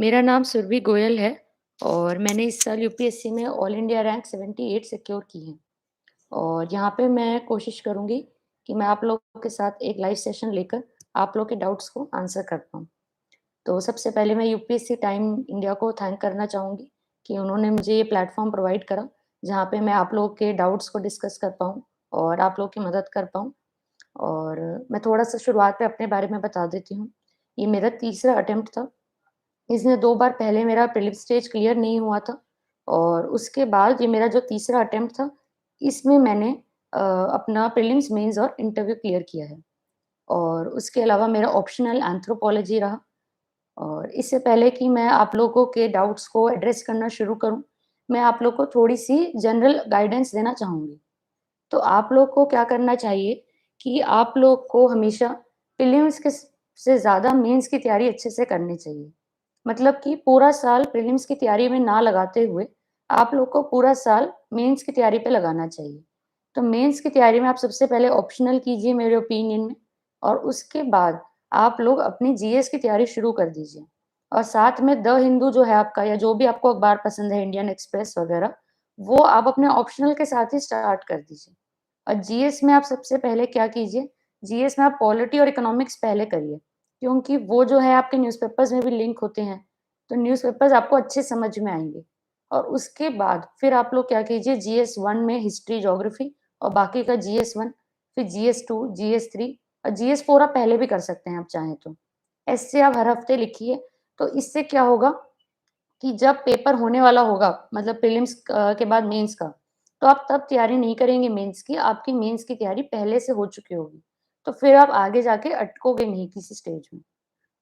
मेरा नाम सुरभि गोयल है और मैंने इस साल यूपीएससी में ऑल इंडिया रैंक 78 सिक्योर की है। और यहाँ पे मैं कोशिश करूँगी कि मैं आप लोगों के साथ एक लाइव सेशन लेकर आप लोग के डाउट्स को आंसर कर पाऊँ। तो सबसे पहले मैं यूपीएससी टाइम इंडिया को थैंक करना चाहूँगी कि उन्होंने मुझे ये प्लेटफ़ॉर्म प्रोवाइड करा, जहाँ पे मैं आप लोगों के डाउट्स को डिस्कस कर पाऊँ और आप लोगों की मदद कर पाऊँ। और मैं थोड़ा-सा शुरुआत में अपने बारे में बता देती हूँ। ये मेरा तीसरा अटेम्प्ट था। इसमें 2 बार पहले मेरा प्रीलिम्स स्टेज क्लियर नहीं हुआ था और उसके बाद ये मेरा जो तीसरा अटेम्प्ट था, इसमें मैंने अपना प्रीलिम्स, मेंस और इंटरव्यू क्लियर किया है। और उसके अलावा मेरा ऑप्शनल एंथ्रोपोलॉजी रहा। और इससे पहले कि मैं आप लोगों के डाउट्स को एड्रेस करना शुरू करूँ, मैं आप लोग को थोड़ी-सी जनरल गाइडेंस देना चाहूँगी। तो आप लोग को क्या करना चाहिए कि आप लोग को हमेशा प्रीलिम्स के से ज़्यादा मेंस की तैयारी अच्छे से करनी चाहिए। मतलब कि पूरा साल प्रीलिम्स की तैयारी में ना लगाते हुए, आप लोग को पूरा साल मेंस की तैयारी पे लगाना चाहिए। तो मेंस की तैयारी में आप सबसे पहले ऑप्शनल कीजिए मेरे ओपिनियन में, और उसके बाद आप लोग अपनी जीएस की तैयारी शुरू कर दीजिए। और साथ में द हिंदू जो है आपका, या जो भी आपको अखबार पसंद है, इंडियन एक्सप्रेस वगैरह, वो आप अपने ऑप्शनल के साथ ही स्टार्ट कर दीजिए। और जीएस में आप सबसे पहले क्या कीजिए, जीएस में आप पॉलिटी और इकोनॉमिक्स पहले करिए, क्योंकि वो जो है आपके न्यूज़पेपर्स में भी लिंक होते हैं, तो न्यूज़पेपर्स आपको अच्छे समझ में आएँगे। और उसके बाद फिर आप लोग क्या कीजिए, जीएस 1 में हिस्ट्री, ज्योग्राफी और बाकी का जीएस 1, फिर जीएस 2, जीएस 3 और जीएस 4 आप पहले भी कर सकते हैं आप चाहें तो। ऐसे आप हर हफ्ते लिखिए, तो इससे क्या होगा कि जब पेपर होने वाला होगा, मतलब प्रीलिम्स के बाद मेंस का, तो आप तब तैयारी नहीं करेंगे मेंस की, आपकी मेंस की तैयारी पहले से हो चुकी होगी। तो फिर आप आगे जाके अटकोगे नहीं किसी स्टेज में।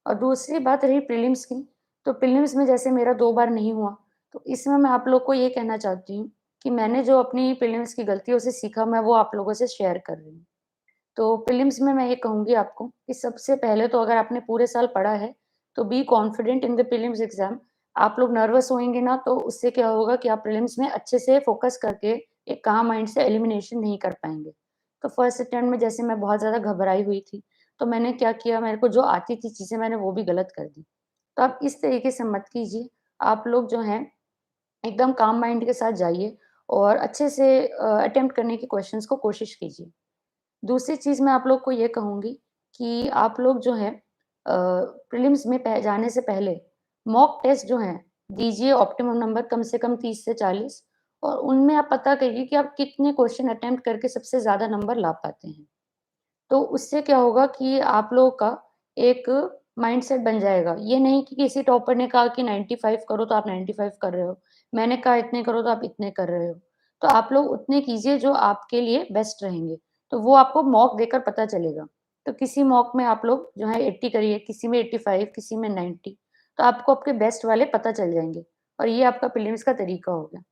और दूसरी बात रही प्रीलिम्स की, तो प्रीलिम्स में जैसे मेरा 2 बार नहीं हुआ, तो इसमें मैं आप लोग को ये कहना चाहती हूँ कि मैंने जो अपनी प्रीलिम्स की गलतियों से सीखा, मैं वो आप लोगों से शेयर कर रही हूँ। तो प्रीलिम्स में मैं ये कहूँगी आपको कि सबसे पहले तो अगर आपने पूरे साल पढ़ा है, तो be confident in the prelims exam. आप लोग नर्वस होएँगे ना, तो उससे क्या होगा कि आप प्रीलिम्स में अच्छे से फ़ोकस करके एक काम माइंड से एलिमिनेशन नहीं कर पाएँगे। तो फर्स्ट अटेम्प्ट में जैसे मैं बहुत ज़्यादा घबराई हुई थी, तो मैंने क्या किया, मेरे को जो आती थी चीज़ें मैंने वो भी गलत कर दी। तो आप इस तरीके से मत कीजिए। आप लोग जो हैं एकदम काम माइंड के साथ जाइए और अच्छे से अटेम्प्ट करने की क्वेश्चंस को कोशिश कीजिए। दूसरी चीज़ मैं आप लोग को ये कहूँगी कि आप लोग जो है प्रीलिम्स में जाने से पहले मॉक टेस्ट जो हैं, दीजिए ऑप्टिमम नंबर कम से कम 30 से 40, और उनमें आप पता करिए कि आप कितने क्वेश्चन अटेम्प्ट करके सबसे ज़्यादा नंबर ला पाते हैं। तो उससे क्या होगा कि आप लोगों का एक माइंडसेट बन जाएगा। ये नहीं कि किसी टॉपर ने कहा कि 95 करो तो आप 95 कर रहे हो। मैंने कहा इतने करो तो आप इतने कर रहे हो। तो आप लोग उतने कीजिए जो आपके लिए बेस्ट रहेंगे। तो वो आपको मॉक देकर पता चलेगा। तो किसी मॉक में आप लोग जो है 80 करिए, किसी में 85, किसी में 90, तो आपको आपके बेस्ट वाले पता चल जाएँगे। और ये आपका प्रीलिम्स का तरीका हो गया।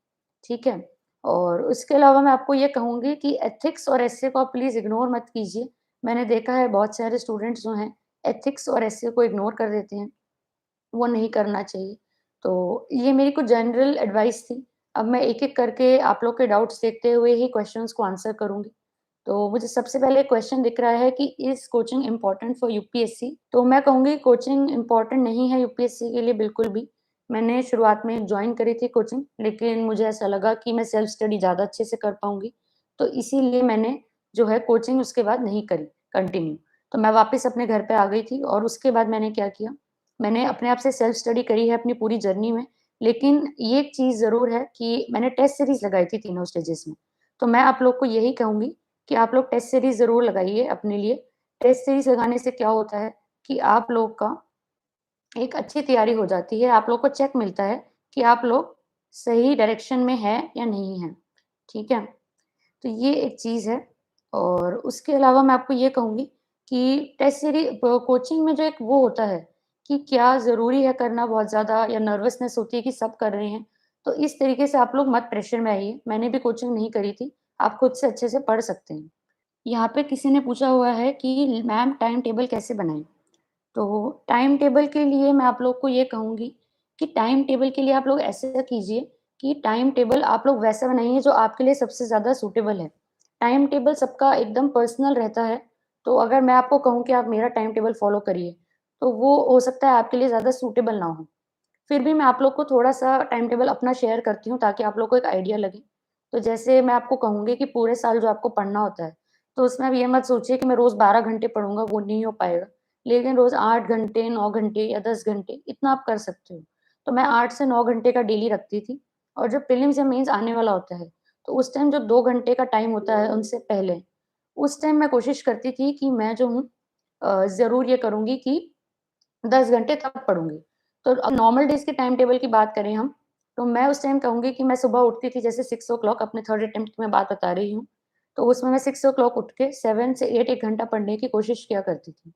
ठीक है? और उसके अलावा मैं आपको ये कहूँगी कि एथिक्स और एसे को आप प्लीज़ इग्नोर मत कीजिए। मैंने देखा है बहुत सारे स्टूडेंट्स जो हैं, एथिक्स और एसे को इग्नोर कर देते हैं, वो नहीं करना चाहिए। तो ये मेरी कुछ जनरल एडवाइस थी। अब मैं एक-एक करके आप लोग के डाउट्स देखते हुए ही क्वेश्चन्स को आंसर करूँगी। तो मुझे सबसे पहले क्वेश्चन दिख रहा है कि is coaching important for UPSC? तो मैं कहूँगी कोचिंग इम्पोर्टेंट नहीं है यूपीएससी के लिए बिल्कुल भी। मैंने शुरुआत में जॉइन करी थी कोचिंग, लेकिन मुझे ऐसा लगा कि मैं सेल्फ स्टडी ज़्यादा अच्छे से कर पाऊँगी, तो इसीलिए मैंने जो है कोचिंग उसके बाद नहीं करी कंटिन्यू। तो मैं वापस अपने घर पे आ गई थी और उसके बाद मैंने क्या किया, मैंने अपने आप से सेल्फ स्टडी करी है अपनी पूरी जर्नी में। लेकिन ये एक चीज़ ज़रूर है कि मैंने टेस्ट सीरीज़ लगाई थी तीनों स्टेजेस में। तो मैं आप लोग को यही कहूँगी कि आप लोग टेस्ट सीरीज़ ज़रूर लगाइए अपने लिए। टेस्ट सीरीज़ लगाने से क्या होता है कि आप लोग का एक अच्छी तैयारी हो जाती है, आप लोग को चेक मिलता है कि आप लोग सही डायरेक्शन में हैं या नहीं हैं, ठीक है? तो ये एक चीज़ है। और उसके अलावा मैं आपको ये कहूँगी कि टेस्ट सीरी प कोचिंग में जो एक वो होता है कि क्या ज़रूरी है करना बहुत ज़्यादा, या नर्वसनेस होती है कि सब कर रहे हैं, तो इस तरीके से आप लोग मत प्रेशर में आइए। मैंने भी कोचिंग नहीं करी थी, आप खुद से अच्छे से पढ़ सकते हैं। यहाँ पे किसी ने पूछा हुआ है कि मैम टाइम टेबल कैसे बनाएँ? तो टाइम टेबल के लिए मैं आप लोग को ये कहूँगी कि टाइम टेबल के लिए आप लोग ऐसा कीजिए कि टाइम टेबल आप लोग वैसा बनाइए जो आपके लिए सबसे ज़्यादा सूटेबल है। टाइम टेबल सबका एकदम पर्सनल रहता है, तो अगर मैं आपको कहूँ कि आप मेरा टाइम टेबल फ़ॉलो करिए, तो वो हो सकता है आपके लिए ज़्यादा सूटेबल ना हो। फिर भी मैं आप लोग को थोड़ा-सा टाइम टेबल अपना शेयर करती हूँ ताकि आप लोग को एक आइडिया लगे। तो जैसे मैं आपको कहूँगी कि पूरे साल जो आपको पढ़ना होता है, तो उसमें आप ये मत सोचिए कि मैं रोज़ 12 घंटे पढ़ूँगा, वो नहीं हो पाएगा। लेकिन रोज़ 8 घंटे, 9 घंटे या 10 घंटे इतना आप कर सकते हो। तो मैं 8 से 9 घंटे का डेली रखती थी और जब प्रीलिम्स या मेंस आने वाला होता है, तो उस टाइम जो 2 घंटे का टाइम होता है उनसे पहले, उस टाइम मैं कोशिश करती थी कि मैं जो हूँ ज़रूर ये करूँगी कि 10 घंटे तब पढ़ूँगी। तो अब नॉर्मल डेज़ के टाइम टेबल की बात करें हम, तो मैं उस टाइम कहूँगी कि मैं सुबह उठती थी जैसे 6 ओ क्लॉक अपने थर्ड अटेम्प्ट की मैं बात बता रही हूँ। तो उसमें मैं 6 ओ क्लॉक उठ के 7 से 8 1 घंटा पढ़ने की कोशिश किया करती थी।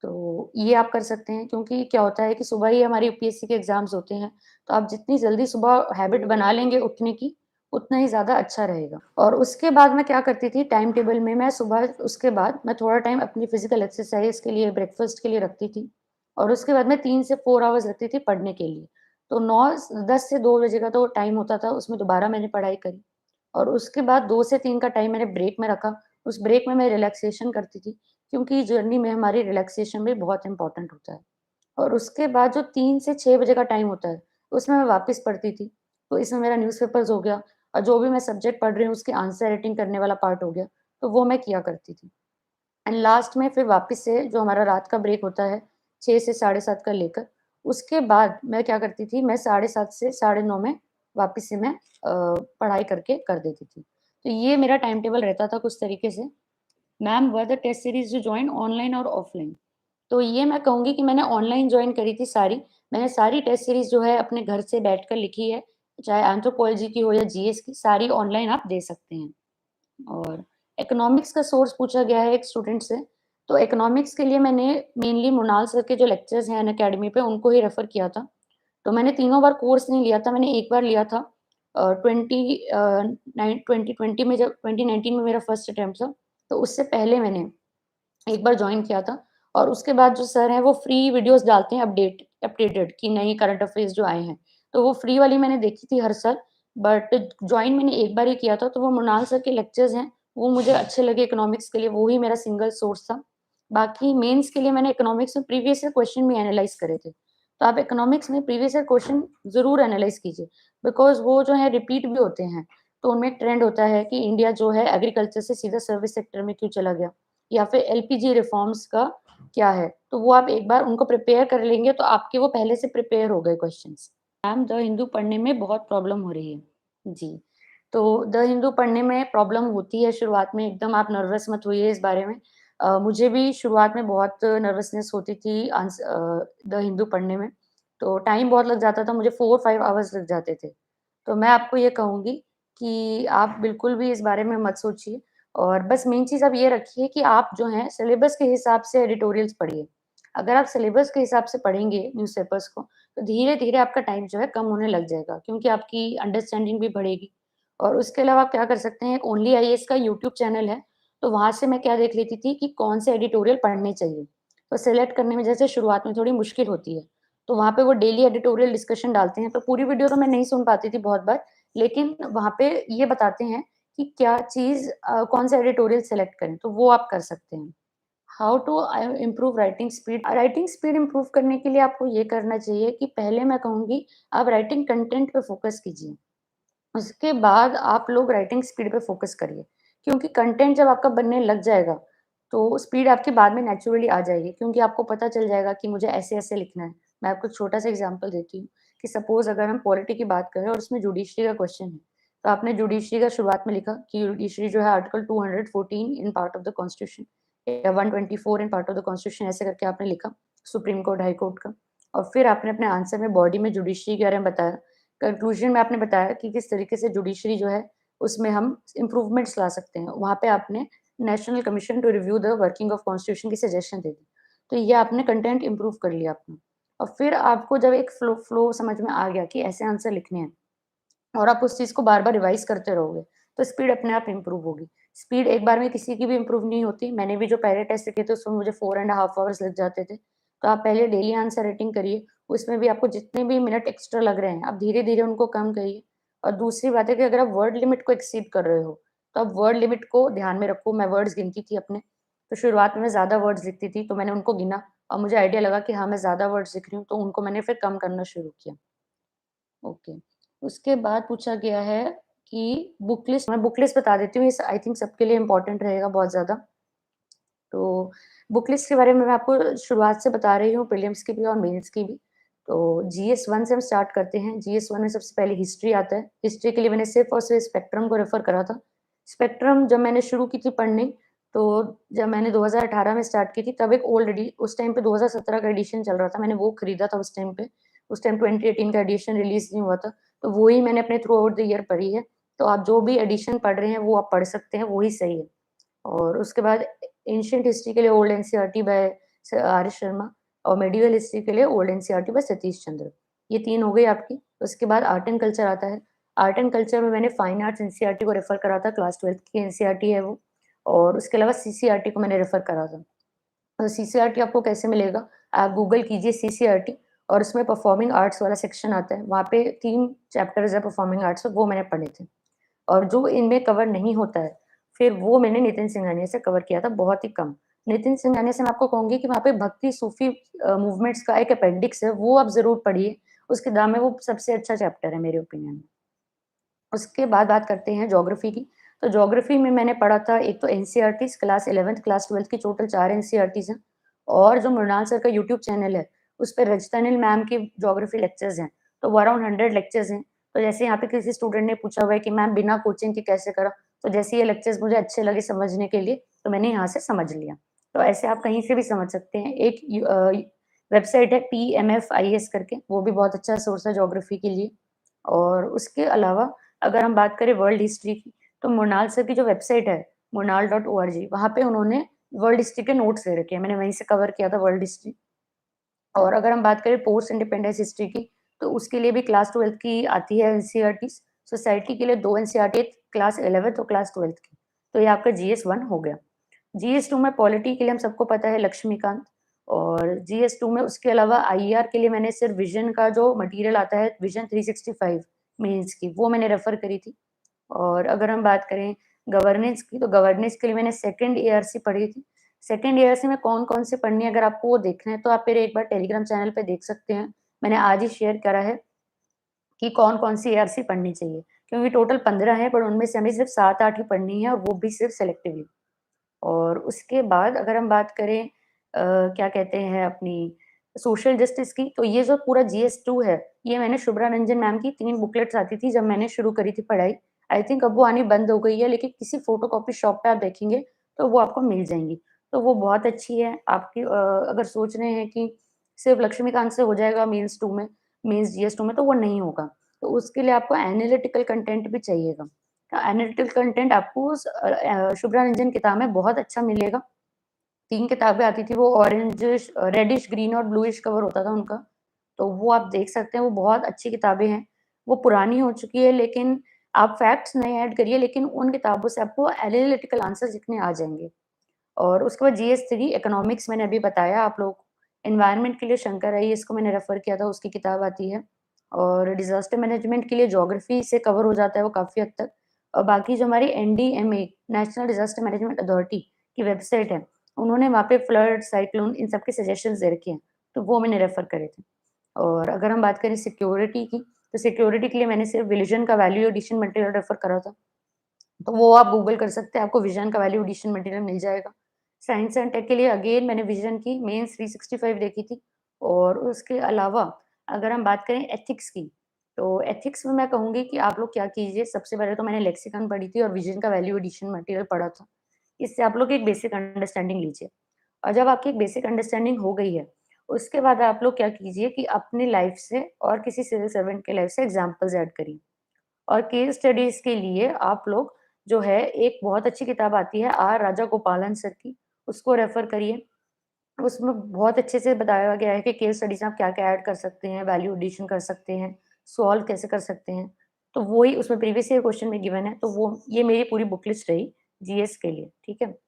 तो ये आप कर सकते हैं क्योंकि क्या होता है कि सुबह ही हमारी यूपीएससी के एग्ज़ाम्स होते हैं, तो आप जितनी जल्दी सुबह हैबिट बना लेंगे उठने की, उतना ही ज़्यादा अच्छा रहेगा। और उसके बाद मैं क्या करती थी टाइम टेबल में मैं सुबह उसके बाद मैं थोड़ा टाइम अपनी फिज़िकल एक्सरसाइज़ के लिए, ब्रेकफ़ास्ट के लिए रखती थी और उसके बाद मैं 3 से 4 आवर्स रखती थी पढ़ने के लिए। तो 10 से 2 बजे का तो टाइम होता था, उसमें दोबारा मैंने पढ़ाई करी और उसके बाद 2 से 3 का टाइम मैंने ब्रेक में रखा। उस ब्रेक में मैं रिलैक्सेशन करती थी क्योंकि जर्नी में हमारी रिलैक्सेशन भी बहुत इम्पोर्टेंट होता है। और उसके बाद जो 3 से 6 बजे का टाइम होता है, उसमें मैं वापस पढ़ती थी। तो इसमें मेरा न्यूज़पेपर्स हो गया और जो भी मैं सब्जेक्ट पढ़ रही हूँ उसकी आंसर राइटिंग करने वाला पार्ट हो गया, तो वो मैं किया करती थी। एंड लास्ट में फिर वापस से जो हमारा रात का ब्रेक होता है, 6 से साढ़े 7 का लेकर, उसके बाद मैं क्या करती थी, मैं साढ़े 7 से साढ़े 9 में वापस से मैं पढ़ाई करके कर देती थी। तो ये मेरा टाइम टेबल रहता था कुछ तरीके से। Ma'am were the test series you join online और ऑफलाइन? तो ये मैं कहूँगी कि मैंने ऑनलाइन जॉइन करी थी सारी। मैंने सारी टेस्ट सीरीज़ जो है अपने घर से बैठकर लिखी है, चाहे एंथ्रोपोलॉजी की हो या जीएस की, सारी ऑनलाइन आप दे सकते हैं। और इकोनॉमिक्स का सोर्स पूछा गया है एक स्टूडेंट से, तो इकोनॉमिक्स के लिए मैंने मेनली मृणाल सर के जो लेक्चर्स हैं अनअकैडमी पे, उनको ही रेफ़र किया था। तो मैंने तीनों बार कोर्स नहीं लिया था, मैंने एक बार लिया था 2020 में जब 2019 में मेरा फर्स्ट अटेम्प्ट था, तो उससे पहले मैंने एक बार जॉइन किया था और उसके बाद जो सर हैं वो फ्री वीडियोज़ डालते हैं अपडेटेड कि नई करंट अफ़ेयर्स जो आए हैं। तो वो फ्री वाली मैंने देखी थी हर साल, बट जॉइन मैंने एक बार ही किया था, तो वो मृणाल सर के लेक्चर्स हैं, वो मुझे अच्छे लगे इकोनॉमिक्स के लिए, वो ही मेरा सिंगल सोर्स था। बाकी मेंस के लिए मैंने इकोनॉमिक्स में प्रीवियस ईयर क्वेश्चन भी एनालाइज़ करे थे। तो आप इकोनॉमिक्स में प्रीवियस ईयर क्वेश्चन ज़रूर एनालाइज़ कीजिए, बिकॉज़ वो जो है रिपीट भी होते हैं। तो उनमें एक ट्रेंड होता है कि इंडिया जो है एग्रीकल्चर से सीधा सर्विस सेक्टर में क्यों चला गया? या फिर एलपीजी रिफॉर्म्स का क्या है? तो वो आप एक बार उनको प्रिपेयर कर लेंगे तो आपके वो पहले से प्रिपेयर हो गए क्वेश्चन्स। मैम द हिंदू पढ़ने में बहुत प्रॉब्लम हो रही है। जी, तो द हिंदू पढ़ने में प्रॉब्लम होती है शुरुआत में, एकदम आप नर्वस मत होइए इस बारे में। मुझे भी शुरुआत में बहुत नर्वसनेस होती थी द हिंदू पढ़ने में, तो टाइम बहुत लग जाता था, मुझे 4-5 आवर्स लग जाते थे। तो मैं आपको ये कहूँगी कि आप बिल्कुल भी इस बारे में मत सोचिए और बस मेन चीज़ आप ये रखिए कि आप जो हैं सिलेबस के हिसाब से एडिटोरियल्स पढ़िए। अगर आप सिलेबस के हिसाब से पढ़ेंगे न्यूज़पेपर्स को, तो धीरे-धीरे आपका टाइम जो है कम होने लग जाएगा क्योंकि आपकी अंडरस्टैंडिंग भी बढ़ेगी। और उसके अलावा आप क्या कर सकते हैं, एक ओनली आईएएस का यूट्यूब चैनल है, तो वहाँ से मैं क्या देख लेती थी कि कौन से एडिटोरियल पढ़ने चाहिए। तो सेलेक्ट करने में जैसे शुरुआत में थोड़ी मुश्किल होती है, तो वहाँ पे वो डेली एडिटोरियल डिस्कशन डालते हैं, तो पूरी वीडियो तो मैं नहीं सुन पाती थी बहुत बार, लेकिन वहाँ पे ये बताते हैं कि क्या चीज़ कौन सा एडिटोरियल सेलेक्ट करें, तो वो आप कर सकते हैं। How to improve writing speed? Writing speed improve करने के लिए आपको ये करना चाहिए कि पहले मैं कहूँगी आप राइटिंग कंटेंट पे फ़ोकस कीजिए। उसके बाद आप लोग राइटिंग स्पीड पे फ़ोकस करिए, क्योंकि कंटेंट जब आपका बनने लग जाएगा, तो स्पीड आपकी बाद में नेचुरली आ जाएगी क्योंकि आपको पता चल जाएगा कि मुझे ऐसे-ऐसे लिखना है। मैं आपको एक छोटा-सा एग्ज़ाम्पल देती हूँ कि सपोज़ अगर हम पॉलिटी की बात करें और उसमें जुडिशरी का क्वेश्चन है, तो आपने जुडिशरी का शुरुआत में लिखा कि जुडिशरी जो है article 214 in part of the constitution या 124 in part of the constitution ऐसे करके आपने लिखा, सुप्रीम कोर्ट, हाई कोर्ट का और फिर आपने अपने आंसर में बॉडी में जुडिशरी के बारे में बताया। कंक्लूजन में आपने बताया कि किस तरीके से जुडिशरी जो है, उसमें हम इम्प्रूवमेंट्स ला सकते हैं। वहाँ पे आपने national commission to review the working of constitution की सजेशन दे दी। तो ये आपने कंटेंट इम्प्रूव कर लिया अपना और फिर आपको जब एक फ्लो समझ में आ गया कि ऐसे आंसर लिखने हैं और आप उस चीज़ को बार-बार रिवाइज़ करते रहोगे, तो स्पीड अपने आप इम्प्रूव होगी। स्पीड एक बार में किसी की भी इम्प्रूव नहीं होती। मैंने भी जो पहले टेस्ट लिखे थे उसमें मुझे 4 एंड हाफ आवर्स लग जाते थे। तो आप पहले डेली आंसर राइटिंग करिए, उसमें भी आपको जितने भी मिनट एक्स्ट्रा लग रहे हैं, आप धीरे-धीरे उनको कम करिए। और दूसरी बात है कि अगर आप वर्ड लिमिट को एक्सीड कर रहे हो, तो आप वर्ड लिमिट को ध्यान में रखो। मैं वर्ड्स गिनती थी अपने, तो शुरुआत में मैं ज़्यादा वर्ड्स लिखती थी, तो मैंने उनको गिना और मुझे आइडिया लगा कि हाँ, मैं ज़्यादा वर्ड्स लिख रही हूँ, तो उनको मैंने फिर कम करना शुरू किया। ओके। उसके बाद पूछा गया है कि बुक लिस्ट बता देती हूँ, ये आई थिंक सबके लिए इम्पोर्टेंट रहेगा बहुत ज़्यादा। तो बुक लिस्ट के बारे में मैं आपको शुरुआत से बता रही हूँ, प्रीलिम्स की भी और मेंस की भी। तो जीएस 1 से हम स्टार्ट करते हैं। जीएस 1 में सबसे पहले हिस्ट्री आता है। हिस्ट्री के लिए मैंने सिर्फ़ और सिर्फ़ स्पेक्ट्रम को रेफ़र करा था। स्पेक्ट्रम जब मैंने शुरू की थी पढ़नी, तो जब मैंने 2018 में स्टार्ट की थी, तब एक ओल्ड एडी उस टाइम पे 2017 का एडिशन चल रहा था, मैंने वो खरीदा था उस टाइम पे। उस टाइम 2018 का एडिशन रिलीज़ नहीं हुआ था, तो वो ही मैंने अपने थ्रू आउट द ईयर पढ़ी है। तो आप जो भी एडिशन पढ़ रहे हैं, वो आप पढ़ सकते हैं, वो ही सही है। और उसके बाद एंशिएंट हिस्ट्री के लिए old NCERT by R S Sharma और मेडिवल हिस्ट्री के लिए old NCERT by Satish Chandra. ये 3 हो गई आपकी। उसके बाद आर्ट एंड कल्चर आता है। आर्ट एंड कल्चर में मैंने फाइन आर्ट्स एनसीईआरटी को रेफर करा था, क्लास 12th की एनसीईआरटी है वो। और उसके अलावा सीसीईआरटी को मैंने रेफर करा था। तो सीसीईआरटी आपको कैसे मिलेगा? आप गूगल कीजिए सीसीईआरटी और उसमें परफॉर्मिंग आर्ट्स वाला सेक्शन आता है। वहाँ पे 3 चैप्टर्स है परफॉर्मिंग आर्ट्स के, वो मैंने पढ़े थे। और जो इनमें कवर नहीं होता है, फिर वो मैंने नितिन सिंघानिया से कवर किया था बहुत ही कम। नितिन सिंघानिया से मैं आपको कहूँगी कि वहाँ पे भक्ति सूफ़ी मूवमेंट्स का एक अपेंडिक्स है, वो आप ज़रूर पढ़िए। उसकी किताब में वो सबसे अच्छा चैप्टर है मेरे ओपिनियन में। उसके बाद बात करते हैं ज्योग्राफी की। तो ज्योग्राफी में मैंने पढ़ा था एक तो NCERTs class 11th, class 12th की टोटल 4 एनसीईआरटीज़ हैं और जो मृणाल सर का यूट्यूब चैनल है, उस पे रजता अनिल मैम की ज्योग्राफी लेक्चर्स हैं, तो वो अराउंड 100 लेक्चर्स हैं। तो जैसे यहाँ पे किसी स्टूडेंट ने पूछा हुआ है कि मैम बिना कोचिंग के कैसे करा? तो जैसे ये लेक्चर्स मुझे अच्छे लगे समझने के लिए, तो मैंने यहाँ से समझ लिया। तो ऐसे आप कहीं से भी समझ सकते हैं। एक वेबसाइट है पीएमएफआईएस करके, वो भी बहुत अच्छा सोर्स है ज्योग्राफी के लिए। और उसके अलावा अगर हम बात करें वर्ल्ड हिस्ट्री की, तो मृणाल सर की जो वेबसाइट है, murnal.org, वहाँ पे उन्होंने वर्ल्ड हिस्ट्री के नोट्स दे रखे हैं। मैंने वहीं से कवर किया था वर्ल्ड हिस्ट्री। और अगर हम बात करें पोस्ट इंडिपेंडेंस हिस्ट्री की, तो उसके लिए भी क्लास 12th की आती है एनसीईआरटीज़। सोसाइटी के लिए 2 एनसीईआरटी, क्लास 11th और क्लास 12th की। तो ये आपका जीएस 1 हो गया। जीएस 2 में पॉलिटी के लिए हम सबको पता है लक्ष्मीकांत। और जीएस 2 में उसके अलावा आईआर के लिए मैंने सिर्फ विज़न का जो मटीरियल आता है, विज़न 365 मेंस की, वो मैंने रेफर करी थी। और अगर हम बात करें गवर्नेंस की, तो गवर्नेंस के लिए मैंने सेकंड एआरसी पढ़ी थी। सेकंड एआरसी में कौन-कौन से पढ़नी है, अगर आपको वो देखना है, तो आप मेरे एक बार टेलीग्राम चैनल पे देख सकते हैं। मैंने आज ही शेयर करा है कि कौन-कौन सी एआरसी पढ़नी चाहिए, क्योंकि टोटल 15 है, पर उनमें से हमें सिर्फ 7-8 ही पढ़नी है और वो भी सिर्फ सेलेक्टिवली। और उसके बाद अगर हम बात करें क्या कहते हैं अपनी सोशल जस्टिस की, तो ये जो पूरा जीएस 2 है, ये मैंने शुभ्रा रंजन मैम की 3 बुकलेट्स आती थी जब मैंने शुरू करी थी पढ़ाई। आई थिंक अब वो आनी बंद हो गई है, लेकिन किसी फोटोकॉपी शॉप पे आप देखेंगे, तो वो आपको मिल जाएँगी। तो वो बहुत अच्छी है, आपकी अगर सोच रहे हैं कि सिर्फ लक्ष्मीकांत से हो जाएगा मेंस जीएस 2 में, तो वो नहीं होगा। तो उसके लिए आपको एनालिटिकल कंटेंट भी चाहिएगा। एनालिटिकल कंटेंट आपको शुभ्रा रंजन किताब में बहुत अच्छा मिलेगा। 3 किताबें आती थी, वो ऑरेंजिश रेडिश, ग्रीन और ब्लूइश कवर होता था उनका। तो वो आप देख सकते हैं, वो बहुत अच्छी किताबें हैं। वो पुरानी हो चुकी है, लेकिन आप फैक्ट्स नहीं ऐड करिए, लेकिन उन किताबों से आपको एनालिटिकल आंसर्स लिखने आ जाएँगे। और उसके बाद जीएस 3 इकोनॉमिक्स मैंने अभी बताया आप लोग को। एनवायरनमेंट के लिए शंकर अय्यर, इसको मैंने रेफ़र किया था, उसकी किताब आती है। और डिज़ास्टर मैनेजमेंट के लिए ज्योग्राफी से कवर हो जाता है वो काफ़ी हद तक। और बाकी जो हमारी NDMA, national disaster management authority की वेबसाइट है, उन्होंने वहाँ पे फ्लड, साइक्लोन इन सब के सजेशंस दे रखे हैं, तो वो मैंने रेफ़र करे थे। और अगर हम बात करें सिक्योरिटी की, तो सिक्योरिटी के लिए मैंने सिर्फ विज़न का वैल्यू एडिशन मटेरियल रेफ़र करा था। तो वो आप गूगल कर सकते हैं, आपको विज़न का वैल्यू एडिशन मटेरियल मिल जाएगा। साइंस एंड टेक के लिए अगेन मैंने विज़न की मेंस 365 देखी थी। और उसके अलावा अगर हम बात करें एथिक्स की, तो एथिक्स में मैं कहूँगी कि आप लोग क्या कीजिए, सबसे पहले तो मैंने लेक्सिकन पढ़ी थी और विज़न का वैल्यू एडिशन मटेरियल पढ़ा था। इससे आप लोग एक बेसिक अंडरस्टैंडिंग लीजिए। और जब आपकी एक बेसिक अंडरस्टैंडिंग हो गई है, उसके बाद आप लोग क्या कीजिए कि अपनी लाइफ़ से और किसी सिविल सर्वेंट की लाइफ़ से एग्ज़ाम्पल्स ऐड करिए। और केस स्टडीज़ के लिए आप लोग जो है, एक बहुत अच्छी किताब आती है आर राजागोपालन सर की, उसको रेफ़र करिए। उसमें बहुत अच्छे से बताया गया है कि केस स्टडीज़ में आप क्या-क्या ऐड कर सकते हैं, वैल्यू एडिशन कर सकते हैं, सॉल्व कैसे कर सकते हैं। तो वो ही उसमें प्रीवियस ईयर क्वेश्चन में गिवन है, तो वो ये मेरी पूरी बुक लिस्ट रही जीएस के लिए, ठीक है?